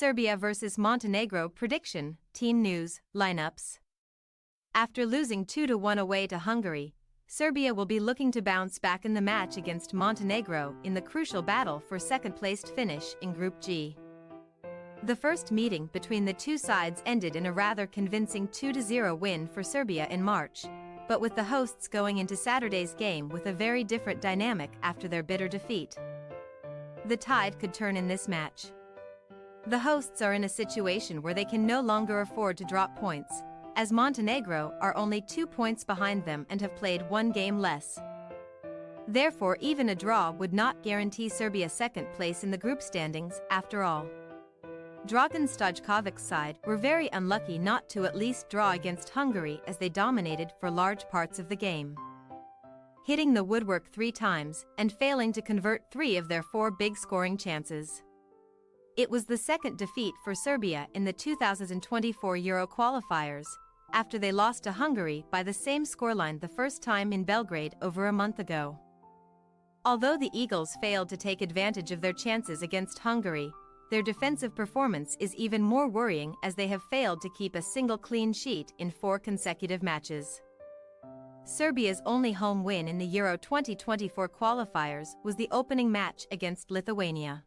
Serbia vs Montenegro prediction, team news, lineups. After losing 2-1 away to Hungary, Serbia will be looking to bounce back in the match against Montenegro in the crucial battle for second-placed finish in Group G. The first meeting between the two sides ended in a rather convincing 2-0 win for Serbia in March, but with the hosts going into Saturday's game with a very different dynamic after their bitter defeat. The tide could turn in this match. The hosts are in a situation where they can no longer afford to drop points, as Montenegro are only 2 points behind them and have played 1 game less. Therefore, even a draw would not guarantee Serbia second place in the group standings after all. Dragan Stojkovic's side were very unlucky not to at least draw against Hungary as they dominated for large parts of the game, hitting the woodwork 3 times and failing to convert 3 of their 4 big scoring chances. It was the second defeat for Serbia in the 2024 Euro qualifiers, after they lost to Hungary by the same scoreline the first time in Belgrade over a month ago. Although the Eagles failed to take advantage of their chances against Hungary, their defensive performance is even more worrying as they have failed to keep a single clean sheet in 4 consecutive matches. Serbia's only home win in the Euro 2024 qualifiers was the opening match against Lithuania.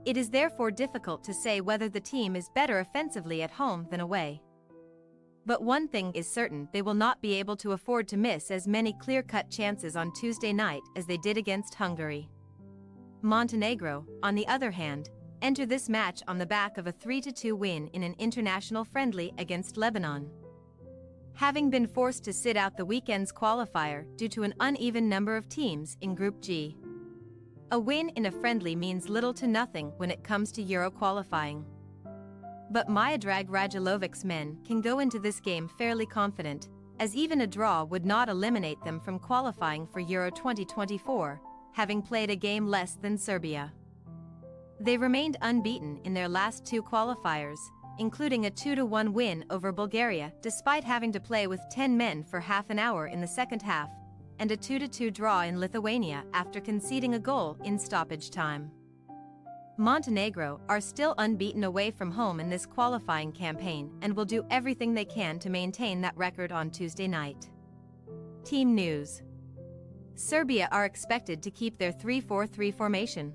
It is therefore difficult to say whether the team is better offensively at home than away. But one thing is certain: they will not be able to afford to miss as many clear-cut chances on Tuesday night as they did against Hungary. Montenegro, on the other hand, enter this match on the back of a 3-2 win in an international friendly against Lebanon, having been forced to sit out the weekend's qualifier due to an uneven number of teams in Group G. A win in a friendly means little to nothing when it comes to Euro qualifying. But Miodrag Radulovic's men can go into this game fairly confident, as even a draw would not eliminate them from qualifying for Euro 2024, having played a game less than Serbia. They remained unbeaten in their last 2 qualifiers, including a 2-1 win over Bulgaria despite having to play with 10 men for half an hour in the second half, and a 2-2 draw in Lithuania after conceding a goal in stoppage time. Montenegro are still unbeaten away from home in this qualifying campaign and will do everything they can to maintain that record on Tuesday night. Team news. Serbia are expected to keep their 3-4-3 formation,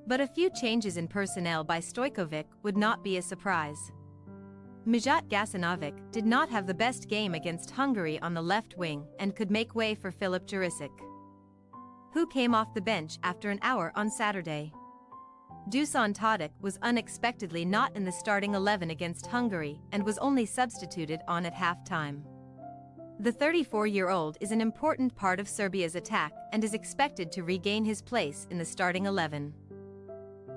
but a few changes in personnel by Stojkovic would not be a surprise. Mijat Gasanovic did not have the best game against Hungary on the left wing and could make way for Filip Jurisic, who came off the bench after an hour on Saturday. Dusan Tadic was unexpectedly not in the starting 11 against Hungary and was only substituted on at half-time. The 34-year-old is an important part of Serbia's attack and is expected to regain his place in the starting 11.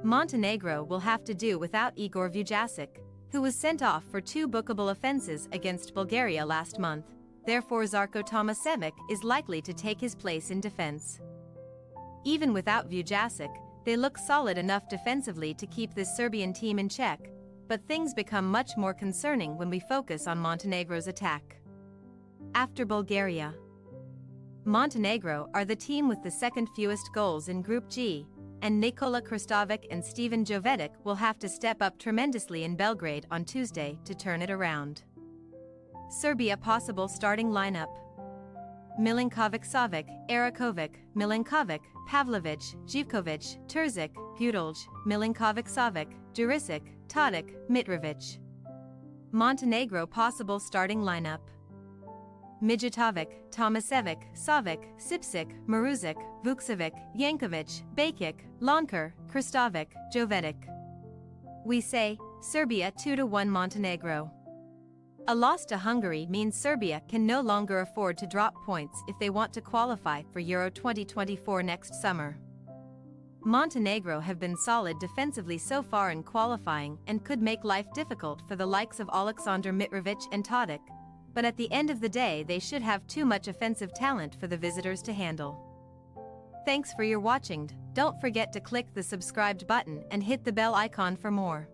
Montenegro will have to do without Igor Vujasic, who was sent off for 2 bookable offenses against Bulgaria last month. Therefore, Zarko Tomasevic is likely to take his place in defense. Even without Vujasic, they look solid enough defensively to keep this Serbian team in check, but things become much more concerning when we focus on Montenegro's attack. After Bulgaria, Montenegro are the team with the second fewest goals in Group G, and Nikola Kristovic and Stevan Jovetic will have to step up tremendously in Belgrade on Tuesday to turn it around. Serbia possible starting lineup: Milinkovic-Savic, Erakovic, Milinkovic, Pavlovic, Živkovic, Terzic, Budolj, Milinkovic-Savic, Jurisic, Tadic, Mitrovic. Montenegro possible starting lineup: Mijatovic, Tomasevic, Savic, Sipsic, Maruzic, Vukcevic, Jankovic, Bakic, Lonker, Kristovic, Jovetic. We say, Serbia 2-1 Montenegro. A loss to Hungary means Serbia can no longer afford to drop points if they want to qualify for Euro 2024 next summer. Montenegro have been solid defensively so far in qualifying and could make life difficult for the likes of Aleksandar Mitrovic and Tadic, but at the end of the day they should have too much offensive talent for the visitors to handle. Thanks for your watching. Don't forget to click the subscribed button and hit the bell icon for more.